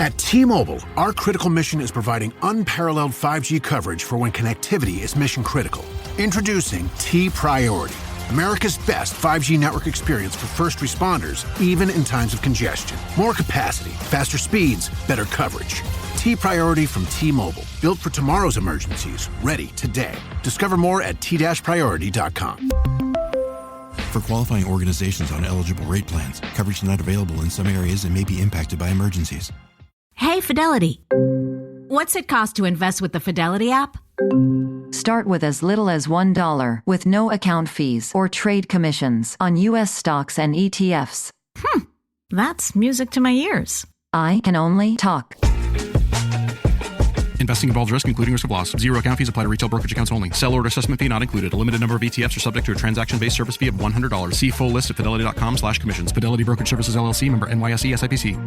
At T-Mobile, our critical mission is providing unparalleled 5G coverage for when connectivity is mission critical. Introducing T-Priority, America's best 5G network experience for first responders, even in times of congestion. More capacity, faster speeds, better coverage. T-Priority from T-Mobile, built for tomorrow's emergencies, ready today. Discover more at t-priority.com. For qualifying organizations on eligible rate plans, coverage not available in some areas and may be impacted by emergencies. Hey, Fidelity. What's it cost to invest with the Fidelity app? Start with as little as $1 with no account fees or trade commissions on U.S. stocks and ETFs. That's music to my ears. I can only talk. Investing involves risk, including risk of loss. Zero account fees apply to retail brokerage accounts only. Sell order assessment fee not included. A limited number of ETFs are subject to a transaction-based service fee of $100. See full list at fidelity.com/commissions. Fidelity Brokerage Services, LLC, member NYSE, SIPC.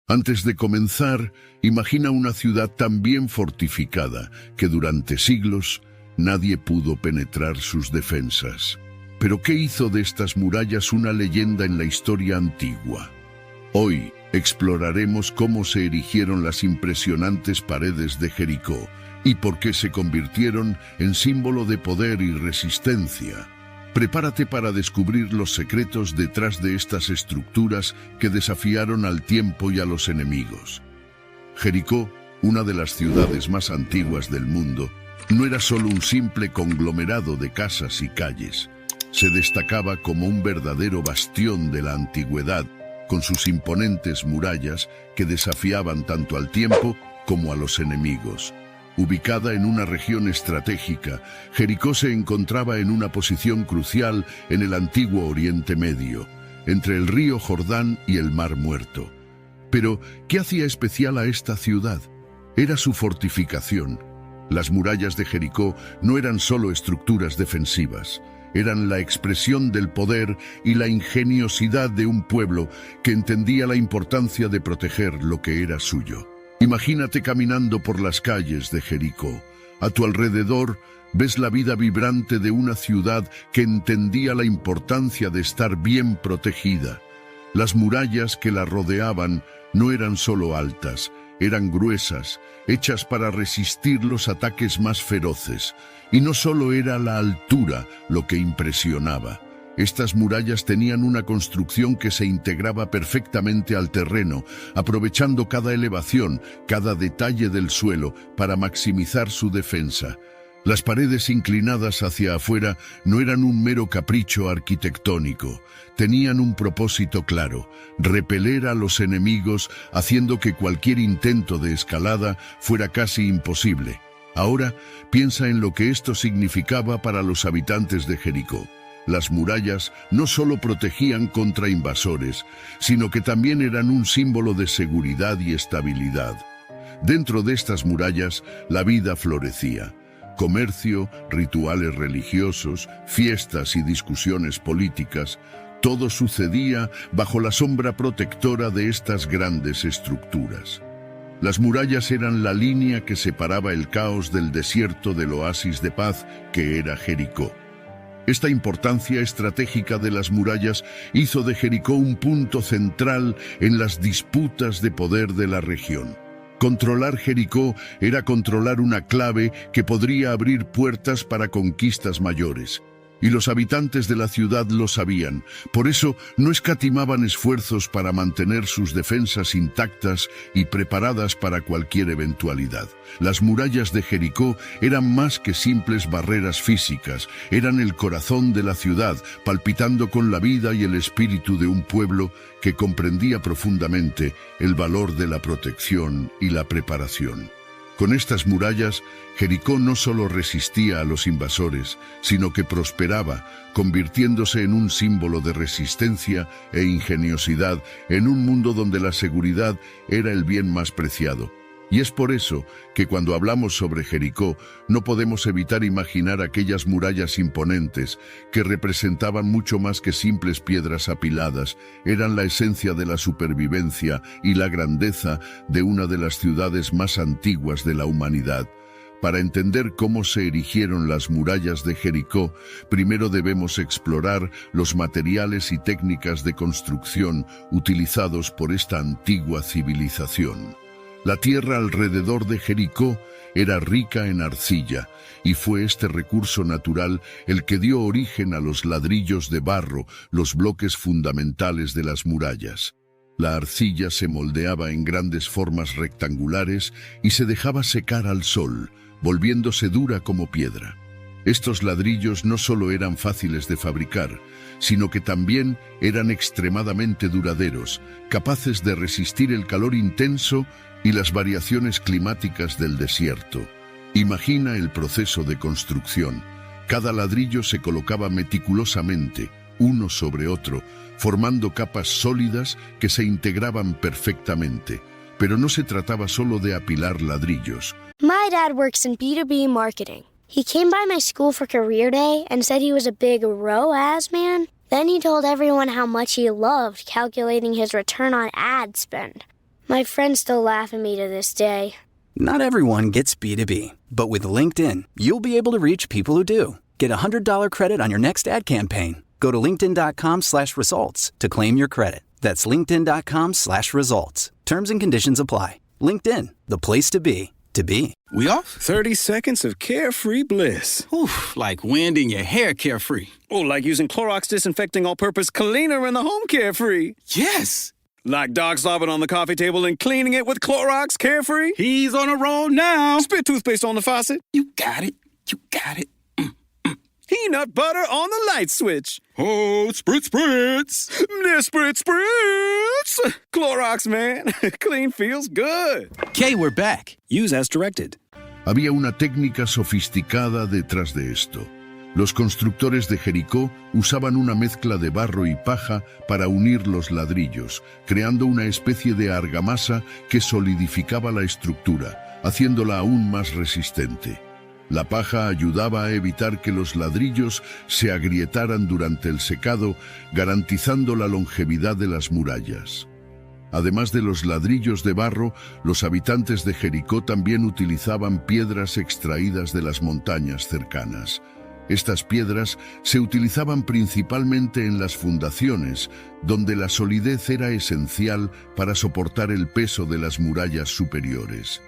Antes de comenzar, imagina una ciudad tan bien fortificada que durante siglos nadie pudo penetrar sus defensas. Pero ¿qué hizo de estas murallas una leyenda en la historia antigua? Hoy exploraremos cómo se erigieron las impresionantes paredes de Jericó y por qué se convirtieron en símbolo de poder y resistencia. Prepárate para descubrir los secretos detrás de estas estructuras que desafiaron al tiempo y a los enemigos. Jericó, una de las ciudades más antiguas del mundo, no era solo un simple conglomerado de casas y calles. Se destacaba como un verdadero bastión de la antigüedad, con sus imponentes murallas que desafiaban tanto al tiempo como a los enemigos. Ubicada en una región estratégica, Jericó se encontraba en una posición crucial en el antiguo Oriente Medio, entre el río Jordán y el Mar Muerto. Pero, ¿qué hacía especial a esta ciudad? Era su fortificación. Las murallas de Jericó no eran solo estructuras defensivas, eran la expresión del poder y la ingeniosidad de un pueblo que entendía la importancia de proteger lo que era suyo. Imagínate caminando por las calles de Jericó. A tu alrededor ves la vida vibrante de una ciudad que entendía la importancia de estar bien protegida. Las murallas que la rodeaban no eran solo altas, eran gruesas, hechas para resistir los ataques más feroces. Y no solo era la altura lo que impresionaba. Estas murallas tenían una construcción que se integraba perfectamente al terreno, aprovechando cada elevación, cada detalle del suelo para maximizar su defensa. Las paredes inclinadas hacia afuera no eran un mero capricho arquitectónico. Tenían un propósito claro: repeler a los enemigos, haciendo que cualquier intento de escalada fuera casi imposible. Ahora, piensa en lo que esto significaba para los habitantes de Jericó. Las murallas no solo protegían contra invasores, sino que también eran un símbolo de seguridad y estabilidad. Dentro de estas murallas, la vida florecía. Comercio, rituales religiosos, fiestas y discusiones políticas, todo sucedía bajo la sombra protectora de estas grandes estructuras. Las murallas eran la línea que separaba el caos del desierto del oasis de paz que era Jericó. Esta importancia estratégica de las murallas hizo de Jericó un punto central en las disputas de poder de la región. Controlar Jericó era controlar una clave que podría abrir puertas para conquistas mayores. Y los habitantes de la ciudad lo sabían. Por eso no escatimaban esfuerzos para mantener sus defensas intactas y preparadas para cualquier eventualidad. Las murallas de Jericó eran más que simples barreras físicas, eran el corazón de la ciudad, palpitando con la vida y el espíritu de un pueblo que comprendía profundamente el valor de la protección y la preparación. Con estas murallas, Jericó no solo resistía a los invasores, sino que prosperaba, convirtiéndose en un símbolo de resistencia e ingeniosidad en un mundo donde la seguridad era el bien más preciado. Y es por eso que cuando hablamos sobre Jericó, no podemos evitar imaginar aquellas murallas imponentes que representaban mucho más que simples piedras apiladas, eran la esencia de la supervivencia y la grandeza de una de las ciudades más antiguas de la humanidad. Para entender cómo se erigieron las murallas de Jericó, primero debemos explorar los materiales y técnicas de construcción utilizados por esta antigua civilización. La tierra alrededor de Jericó era rica en arcilla, y fue este recurso natural el que dio origen a los ladrillos de barro, los bloques fundamentales de las murallas. La arcilla se moldeaba en grandes formas rectangulares y se dejaba secar al sol, volviéndose dura como piedra. Estos ladrillos no solo eran fáciles de fabricar, sino que también eran extremadamente duraderos, capaces de resistir el calor intenso y las variaciones climáticas del desierto. Imagina el proceso de construcción. Cada ladrillo se colocaba meticulosamente, uno sobre otro, formando capas sólidas que se integraban perfectamente. Pero no se trataba solo de apilar ladrillos. My dad works in B2B marketing. He came by my school for career day and said he was a big ROAS man. Then he told everyone how much he loved calculating his return on ad spend. My friends still laugh at me to this day. Not everyone gets B2B, but with LinkedIn, you'll be able to reach people who do. Get a $100 credit on your next ad campaign. Go to linkedin.com/results to claim your credit. That's linkedin.com/results. Terms and conditions apply. LinkedIn, the place to be, to be. We off? 30 seconds of carefree bliss. Oof, like wind in your hair carefree. Oh, like using Clorox Disinfecting All-Purpose Cleaner in the home carefree. Yes. Like dog slobbing on the coffee table and cleaning it with Clorox Carefree? He's on a roll now. Spit toothpaste on the faucet? You got it. You got it. Peanut butter on the light switch. Oh, spritz, spritz. Spritz, spritz. Clorox, man. Clean feels good. Okay, we're back. Use as directed. Había una técnica sofisticada detrás de esto. Los constructores de Jericó usaban una mezcla de barro y paja para unir los ladrillos, creando una especie de argamasa que solidificaba la estructura, haciéndola aún más resistente. La paja ayudaba a evitar que los ladrillos se agrietaran durante el secado, garantizando la longevidad de las murallas. Además de los ladrillos de barro, los habitantes de Jericó también utilizaban piedras extraídas de las montañas cercanas. Estas piedras se utilizaban principalmente en las fundaciones, donde la solidez era esencial para soportar el peso de las murallas superiores.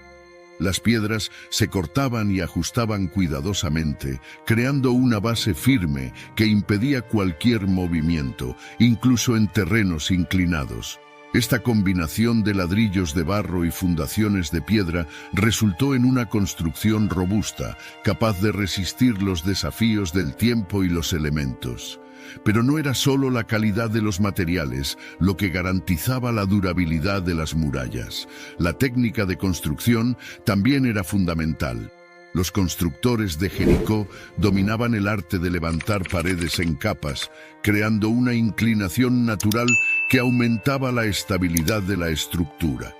Las piedras se cortaban y ajustaban cuidadosamente, creando una base firme que impedía cualquier movimiento, incluso en terrenos inclinados. Esta combinación de ladrillos de barro y fundaciones de piedra resultó en una construcción robusta, capaz de resistir los desafíos del tiempo y los elementos. Pero no era solo la calidad de los materiales lo que garantizaba la durabilidad de las murallas. La técnica de construcción también era fundamental. Los constructores de Jericó dominaban el arte de levantar paredes en capas, creando una inclinación natural que aumentaba la estabilidad de la estructura.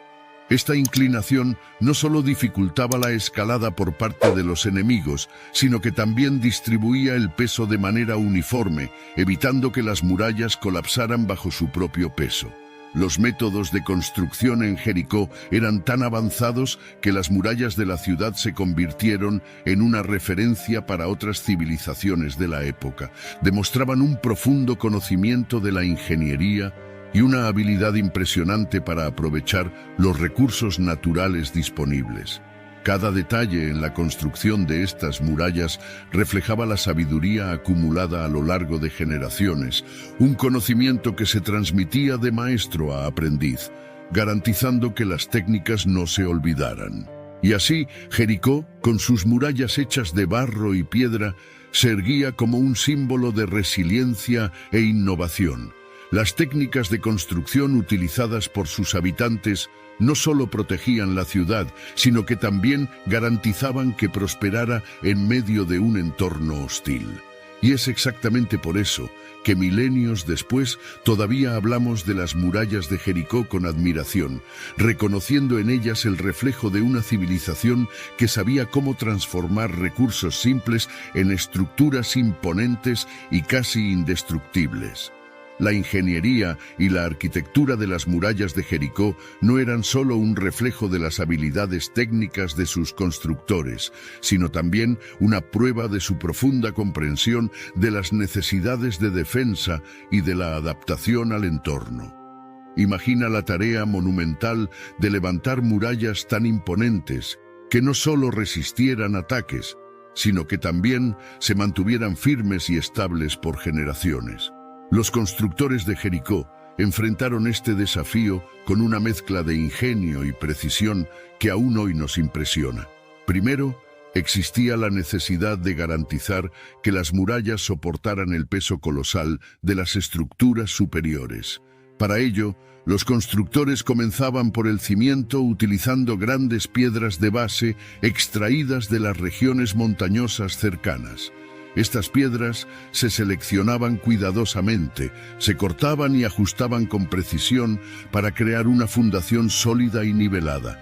Esta inclinación no solo dificultaba la escalada por parte de los enemigos, sino que también distribuía el peso de manera uniforme, evitando que las murallas colapsaran bajo su propio peso. Los métodos de construcción en Jericó eran tan avanzados que las murallas de la ciudad se convirtieron en una referencia para otras civilizaciones de la época. Demostraban un profundo conocimiento de la ingeniería y una habilidad impresionante para aprovechar los recursos naturales disponibles. Cada detalle en la construcción de estas murallas reflejaba la sabiduría acumulada a lo largo de generaciones, un conocimiento que se transmitía de maestro a aprendiz, garantizando que las técnicas no se olvidaran. Y así, Jericó, con sus murallas hechas de barro y piedra, se erguía como un símbolo de resiliencia e innovación. Las técnicas de construcción utilizadas por sus habitantes no solo protegían la ciudad, sino que también garantizaban que prosperara en medio de un entorno hostil. Y es exactamente por eso que milenios después todavía hablamos de las murallas de Jericó con admiración, reconociendo en ellas el reflejo de una civilización que sabía cómo transformar recursos simples en estructuras imponentes y casi indestructibles. La ingeniería y la arquitectura de las murallas de Jericó no eran solo un reflejo de las habilidades técnicas de sus constructores, sino también una prueba de su profunda comprensión de las necesidades de defensa y de la adaptación al entorno. Imagina la tarea monumental de levantar murallas tan imponentes que no solo resistieran ataques, sino que también se mantuvieran firmes y estables por generaciones. Los constructores de Jericó enfrentaron este desafío con una mezcla de ingenio y precisión que aún hoy nos impresiona. Primero, existía la necesidad de garantizar que las murallas soportaran el peso colosal de las estructuras superiores. Para ello, los constructores comenzaban por el cimiento utilizando grandes piedras de base extraídas de las regiones montañosas cercanas. Estas piedras se seleccionaban cuidadosamente, se cortaban y ajustaban con precisión para crear una fundación sólida y nivelada.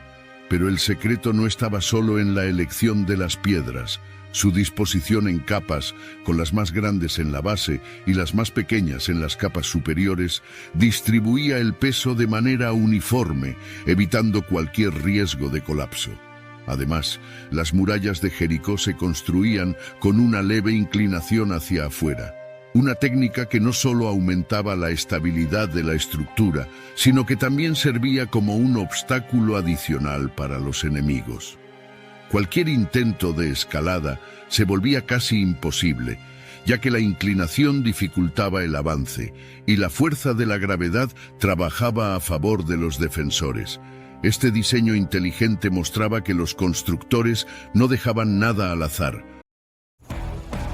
Pero el secreto no estaba solo en la elección de las piedras. Su disposición en capas, con las más grandes en la base y las más pequeñas en las capas superiores, distribuía el peso de manera uniforme, evitando cualquier riesgo de colapso. Además, las murallas de Jericó se construían con una leve inclinación hacia afuera, una técnica que no solo aumentaba la estabilidad de la estructura, sino que también servía como un obstáculo adicional para los enemigos. Cualquier intento de escalada se volvía casi imposible, ya que la inclinación dificultaba el avance y la fuerza de la gravedad trabajaba a favor de los defensores. Este diseño inteligente mostraba que los constructores no dejaban nada al azar.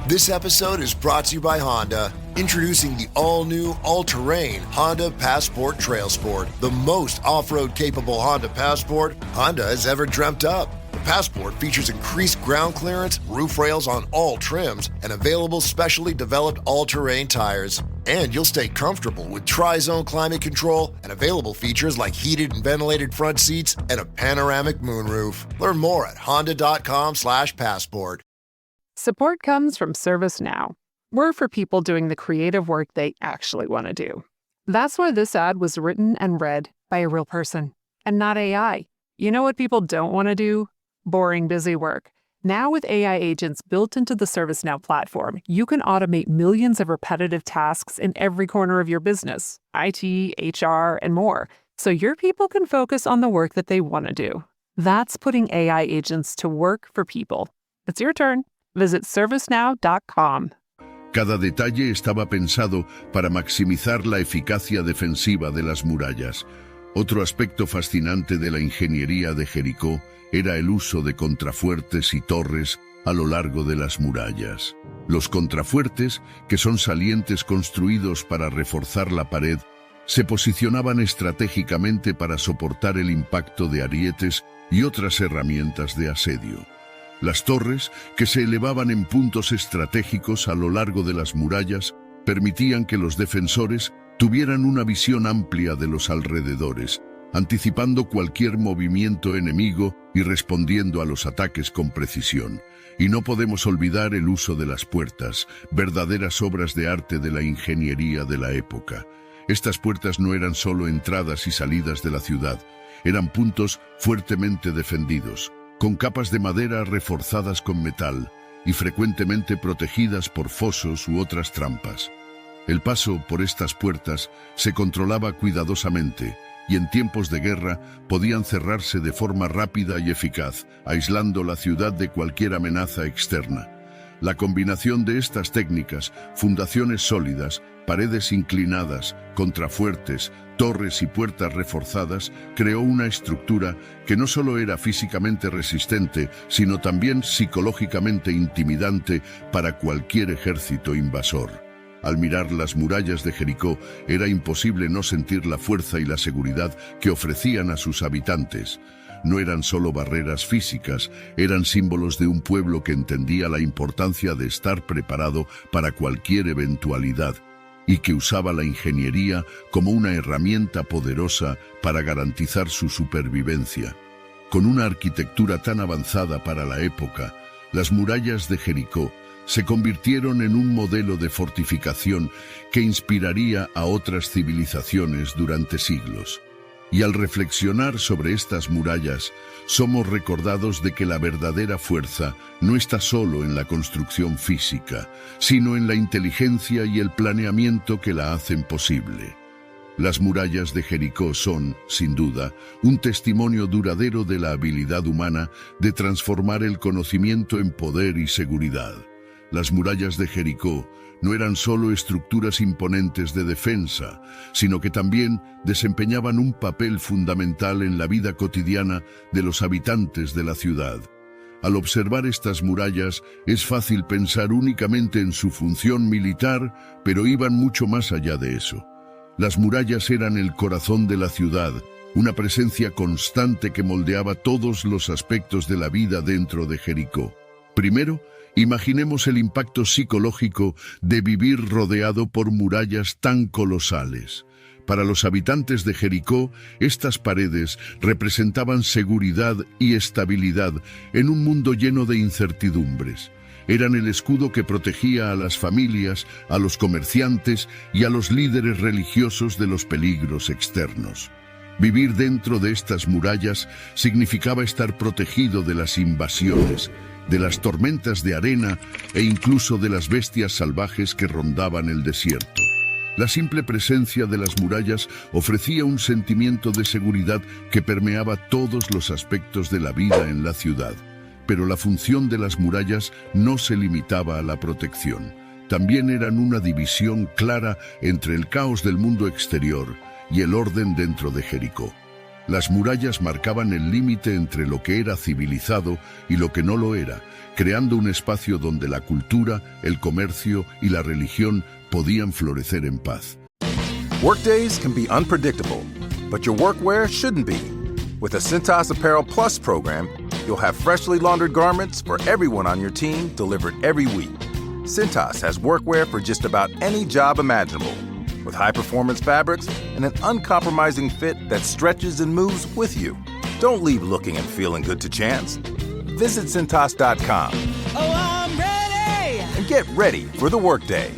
This episode is brought to you by Honda. Introducing the all-new, all-terrain Honda Passport Trail Sport, the most off-road capable Honda Passport Honda has ever dreamt up. The Passport features increased ground clearance, roof rails on all trims, and available specially developed all-terrain tires. And you'll stay comfortable with tri-zone climate control and available features like heated and ventilated front seats and a panoramic moonroof. Learn more at honda.com/passport. Support comes from ServiceNow. We're for people doing the creative work they actually want to do. That's why this ad was written and read by a real person and not AI. You know what people don't want to do? Boring, busy work. Now with AI agents built into the ServiceNow platform, you can automate millions of repetitive tasks in every corner of your business, IT, HR, and more, so your people can focus on the work that they want to do. That's putting AI agents to work for people. It's your turn. Visit servicenow.com. Cada detalle estaba pensado para maximizar la eficacia defensiva de las murallas. Otro aspecto fascinante de la ingeniería de Jericó era el uso de contrafuertes y torres a lo largo de las murallas. Los contrafuertes, que son salientes construidos para reforzar la pared, se posicionaban estratégicamente para soportar el impacto de arietes y otras herramientas de asedio. Las torres, que se elevaban en puntos estratégicos a lo largo de las murallas, permitían que los defensores tuvieran una visión amplia de los alrededores, anticipando cualquier movimiento enemigo y respondiendo a los ataques con precisión. Y no podemos olvidar el uso de las puertas, verdaderas obras de arte de la ingeniería de la época. Estas puertas no eran solo entradas y salidas de la ciudad, eran puntos fuertemente defendidos, con capas de madera reforzadas con metal y frecuentemente protegidas por fosos u otras trampas. El paso por estas puertas se controlaba cuidadosamente y en tiempos de guerra podían cerrarse de forma rápida y eficaz, aislando la ciudad de cualquier amenaza externa. La combinación de estas técnicas, fundaciones sólidas, paredes inclinadas, contrafuertes, torres y puertas reforzadas, creó una estructura que no solo era físicamente resistente, sino también psicológicamente intimidante para cualquier ejército invasor. Al mirar las murallas de Jericó, era imposible no sentir la fuerza y la seguridad que ofrecían a sus habitantes. No eran solo barreras físicas, eran símbolos de un pueblo que entendía la importancia de estar preparado para cualquier eventualidad y que usaba la ingeniería como una herramienta poderosa para garantizar su supervivencia. Con una arquitectura tan avanzada para la época, las murallas de Jericó se convirtieron en un modelo de fortificación que inspiraría a otras civilizaciones durante siglos. Y al reflexionar sobre estas murallas, somos recordados de que la verdadera fuerza no está solo en la construcción física, sino en la inteligencia y el planeamiento que la hacen posible. Las murallas de Jericó son, sin duda, un testimonio duradero de la habilidad humana de transformar el conocimiento en poder y seguridad. Las murallas de Jericó no eran solo estructuras imponentes de defensa, sino que también desempeñaban un papel fundamental en la vida cotidiana de los habitantes de la ciudad. Al observar estas murallas, es fácil pensar únicamente en su función militar, pero iban mucho más allá de eso. Las murallas eran el corazón de la ciudad, una presencia constante que moldeaba todos los aspectos de la vida dentro de Jericó. Primero, imaginemos el impacto psicológico de vivir rodeado por murallas tan colosales. Para los habitantes de Jericó, estas paredes representaban seguridad y estabilidad en un mundo lleno de incertidumbres. Eran el escudo que protegía a las familias, a los comerciantes y a los líderes religiosos de los peligros externos. Vivir dentro de estas murallas significaba estar protegido de las invasiones, de las tormentas de arena e incluso de las bestias salvajes que rondaban el desierto. La simple presencia de las murallas ofrecía un sentimiento de seguridad que permeaba todos los aspectos de la vida en la ciudad. Pero la función de las murallas no se limitaba a la protección. También eran una división clara entre el caos del mundo exterior y el orden dentro de Jericó. Las murallas marcaban el límite entre lo que era civilizado y lo que no lo era, creando un espacio donde la cultura, el comercio y la religión podían florecer en paz. Workdays can be unpredictable, but your workwear shouldn't be. With the Cintas Apparel Plus program, you'll have freshly laundered garments for everyone on your team delivered every week. Cintas has workwear for just about any job imaginable, with high-performance fabrics and an uncompromising fit that stretches and moves with you. Don't leave looking and feeling good to chance. Visit Cintas.com. Oh, I'm ready! And get ready for the workday.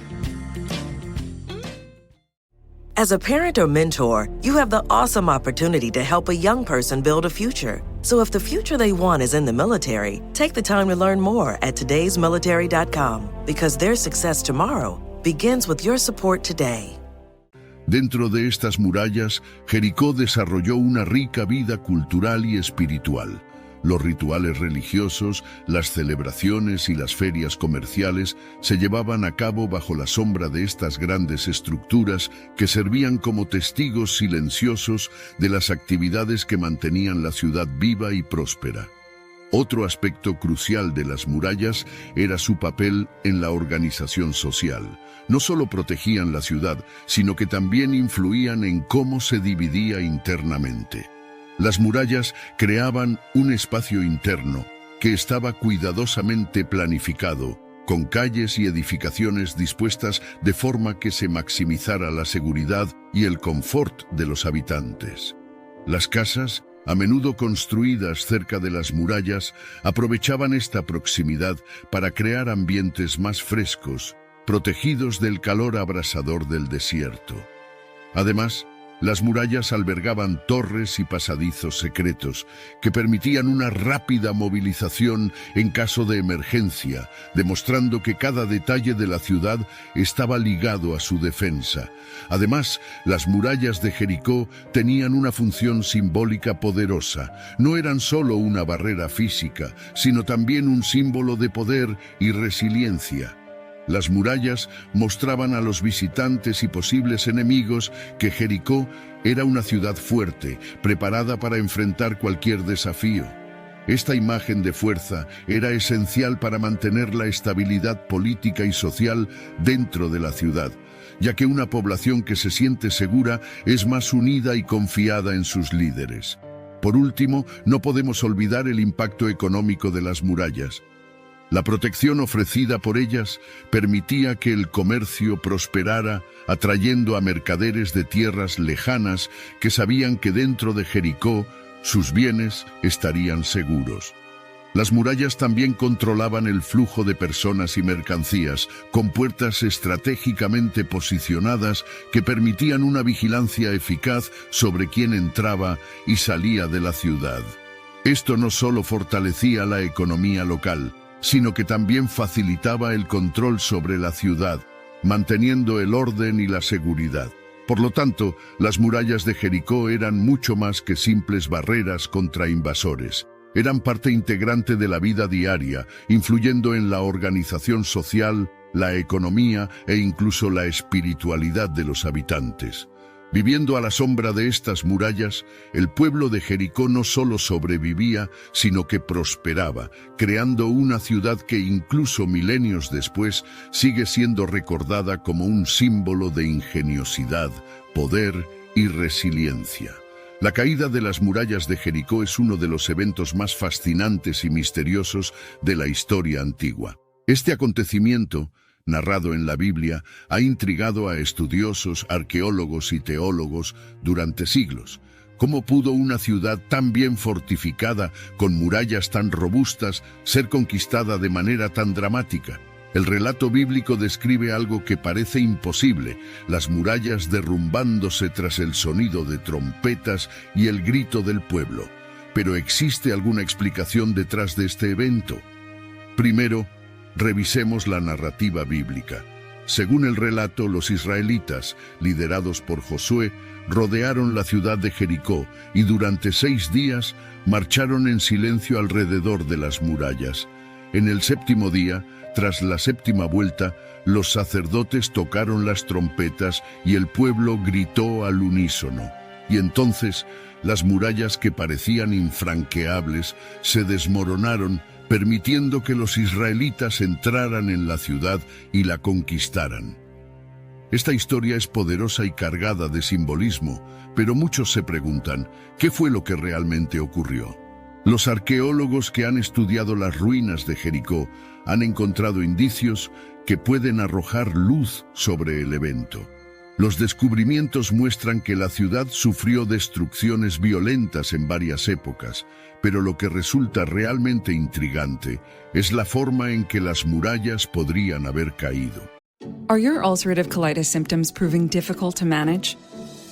As a parent or mentor, you have the awesome opportunity to help a young person build a future. So if the future they want is in the military, take the time to learn more at todaysmilitary.com, because their success tomorrow begins with your support today. Dentro de estas murallas, Jericó desarrolló una rica vida cultural y espiritual. Los rituales religiosos, las celebraciones y las ferias comerciales se llevaban a cabo bajo la sombra de estas grandes estructuras que servían como testigos silenciosos de las actividades que mantenían la ciudad viva y próspera. Otro aspecto crucial de las murallas era su papel en la organización social. No solo protegían la ciudad, sino que también influían en cómo se dividía internamente. Las murallas creaban un espacio interno que estaba cuidadosamente planificado, con calles y edificaciones dispuestas de forma que se maximizara la seguridad y el confort de los habitantes. Las casas, a menudo construidas cerca de las murallas, aprovechaban esta proximidad para crear ambientes más frescos, protegidos del calor abrasador del desierto. Además, las murallas albergaban torres y pasadizos secretos que permitían una rápida movilización en caso de emergencia, demostrando que cada detalle de la ciudad estaba ligado a su defensa. Además, las murallas de Jericó tenían una función simbólica poderosa. No eran solo una barrera física, sino también un símbolo de poder y resiliencia. Las murallas mostraban a los visitantes y posibles enemigos que Jericó era una ciudad fuerte, preparada para enfrentar cualquier desafío. Esta imagen de fuerza era esencial para mantener la estabilidad política y social dentro de la ciudad, ya que una población que se siente segura es más unida y confiada en sus líderes. Por último, no podemos olvidar el impacto económico de las murallas. La protección ofrecida por ellas permitía que el comercio prosperara, atrayendo a mercaderes de tierras lejanas que sabían que dentro de Jericó sus bienes estarían seguros. Las murallas también controlaban el flujo de personas y mercancías, con puertas estratégicamente posicionadas que permitían una vigilancia eficaz sobre quién entraba y salía de la ciudad. Esto no solo fortalecía la economía local, sino que también facilitaba el control sobre la ciudad, manteniendo el orden y la seguridad. Por lo tanto, las murallas de Jericó eran mucho más que simples barreras contra invasores. Eran parte integrante de la vida diaria, influyendo en la organización social, la economía e incluso la espiritualidad de los habitantes. Viviendo a la sombra de estas murallas, el pueblo de Jericó no solo sobrevivía, sino que prosperaba, creando una ciudad que incluso milenios después sigue siendo recordada como un símbolo de ingeniosidad, poder y resiliencia. La caída de las murallas de Jericó es uno de los eventos más fascinantes y misteriosos de la historia antigua. Este acontecimiento, narrado en la Biblia, ha intrigado a estudiosos, arqueólogos y teólogos durante siglos. ¿Cómo pudo una ciudad tan bien fortificada, con murallas tan robustas, ser conquistada de manera tan dramática? El relato bíblico describe algo que parece imposible, las murallas derrumbándose tras el sonido de trompetas y el grito del pueblo. Pero ¿existe alguna explicación detrás de este evento? Primero, revisemos la narrativa bíblica. Según el relato, los israelitas, liderados por Josué, rodearon la ciudad de Jericó y durante 6 días marcharon en silencio alrededor de las murallas. En el 7º día, tras la 7ª vuelta, los sacerdotes tocaron las trompetas y el pueblo gritó al unísono. Y entonces, las murallas que parecían infranqueables se desmoronaron, permitiendo que los israelitas entraran en la ciudad y la conquistaran. Esta historia es poderosa y cargada de simbolismo, pero muchos se preguntan, ¿qué fue lo que realmente ocurrió? Los arqueólogos que han estudiado las ruinas de Jericó han encontrado indicios que pueden arrojar luz sobre el evento. Los descubrimientos muestran que la ciudad sufrió destrucciones violentas en varias épocas, pero lo que resulta realmente intrigante es la forma en que las murallas podrían haber caído. Are your ulcerative colitis symptoms proving difficult to manage?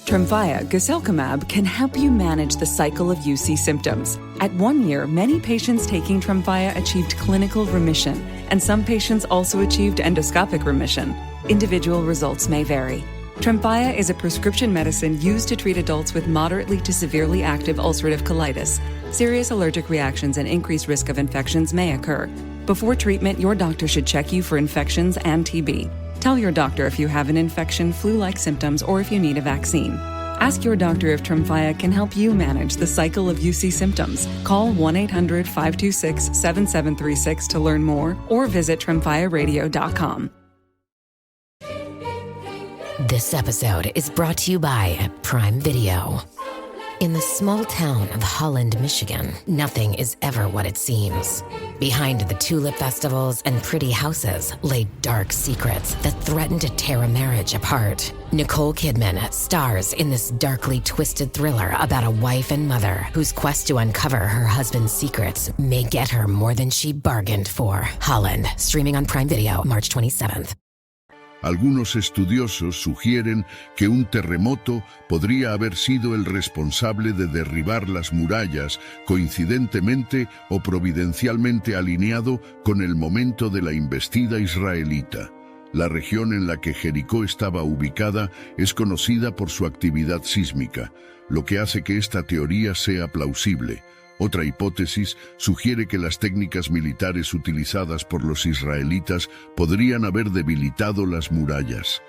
Tremfya guselkumab can help you manage the cycle of UC symptoms. At 1 year, many patients taking Tremfya achieved clinical remission, and some patients also achieved endoscopic remission. Individual results may vary. Tremfya is a prescription medicine used to treat adults with moderately to severely active ulcerative colitis. Serious allergic reactions and increased risk of infections may occur. Before treatment, your doctor should check you for infections and TB. Tell your doctor if you have an infection, flu-like symptoms, or if you need a vaccine. Ask your doctor if Tremfya can help you manage the cycle of UC symptoms. Call 1-800-526-7736 to learn more or visit tremfyaradio.com. This episode is brought to you by Prime Video. In the small town of Holland, Michigan, nothing is ever what it seems. Behind the tulip festivals and pretty houses lay dark secrets that threaten to tear a marriage apart. Nicole Kidman stars in this darkly twisted thriller about a wife and mother whose quest to uncover her husband's secrets may get her more than she bargained for. Holland, streaming on Prime Video, March 27th. Algunos estudiosos sugieren que un terremoto podría haber sido el responsable de derribar las murallas, coincidentemente o providencialmente alineado con el momento de la embestida israelita. La región en la que Jericó estaba ubicada es conocida por su actividad sísmica, lo que hace que esta teoría sea plausible. Otra hipótesis sugiere que las técnicas militares utilizadas por los israelitas podrían haber debilitado las murallas.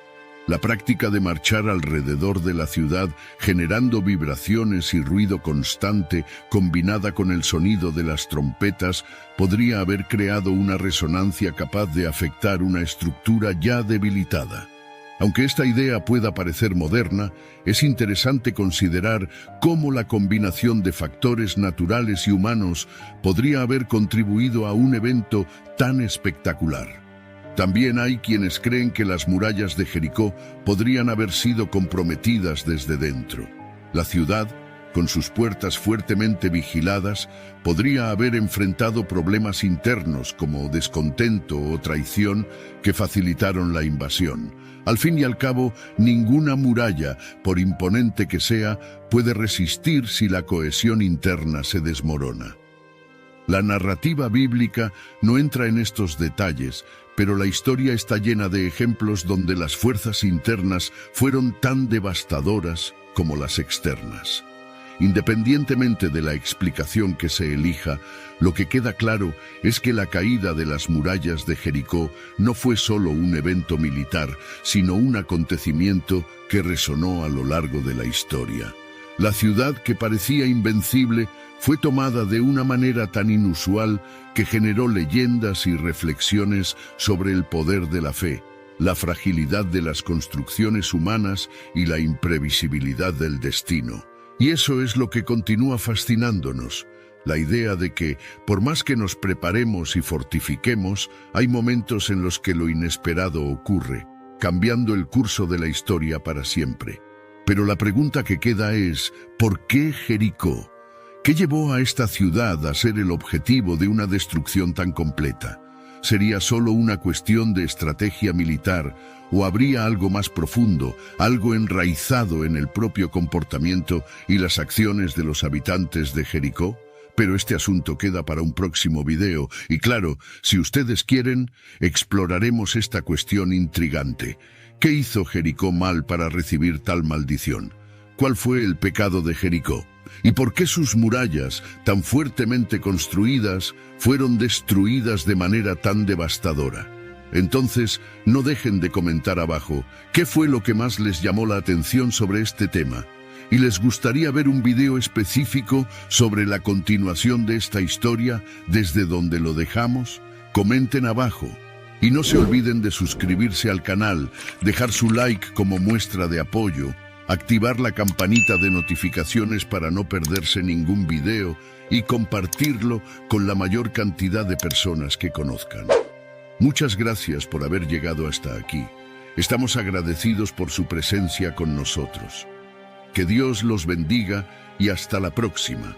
La práctica de marchar alrededor de la ciudad generando vibraciones y ruido constante combinada con el sonido de las trompetas podría haber creado una resonancia capaz de afectar una estructura ya debilitada. Aunque esta idea pueda parecer moderna, es interesante considerar cómo la combinación de factores naturales y humanos podría haber contribuido a un evento tan espectacular. También hay quienes creen que las murallas de Jericó podrían haber sido comprometidas desde dentro. La ciudad, con sus puertas fuertemente vigiladas, podría haber enfrentado problemas internos como descontento o traición que facilitaron la invasión. Al fin y al cabo, ninguna muralla, por imponente que sea, puede resistir si la cohesión interna se desmorona. La narrativa bíblica no entra en estos detalles, pero la historia está llena de ejemplos donde las fuerzas internas fueron tan devastadoras como las externas. Independientemente de la explicación que se elija, lo que queda claro es que la caída de las murallas de Jericó no fue solo un evento militar, sino un acontecimiento que resonó a lo largo de la historia. La ciudad, que parecía invencible, fue tomada de una manera tan inusual que generó leyendas y reflexiones sobre el poder de la fe, la fragilidad de las construcciones humanas y la imprevisibilidad del destino. Y eso es lo que continúa fascinándonos, la idea de que, por más que nos preparemos y fortifiquemos, hay momentos en los que lo inesperado ocurre, cambiando el curso de la historia para siempre. Pero la pregunta que queda es, ¿por qué Jericó? ¿Qué llevó a esta ciudad a ser el objetivo de una destrucción tan completa? ¿Sería solo una cuestión de estrategia militar o habría algo más profundo, algo enraizado en el propio comportamiento y las acciones de los habitantes de Jericó? Pero este asunto queda para un próximo video y claro, si ustedes quieren, exploraremos esta cuestión intrigante. ¿Qué hizo Jericó mal para recibir tal maldición? ¿Cuál fue el pecado de Jericó? ¿Y por qué sus murallas, tan fuertemente construidas, fueron destruidas de manera tan devastadora? Entonces, no dejen de comentar abajo qué fue lo que más les llamó la atención sobre este tema. ¿Y les gustaría ver un video específico sobre la continuación de esta historia desde donde lo dejamos? Comenten abajo. Y no se olviden de suscribirse al canal, dejar su like como muestra de apoyo, activar la campanita de notificaciones para no perderse ningún video y compartirlo con la mayor cantidad de personas que conozcan. Muchas gracias por haber llegado hasta aquí. Estamos agradecidos por su presencia con nosotros. Que Dios los bendiga y hasta la próxima.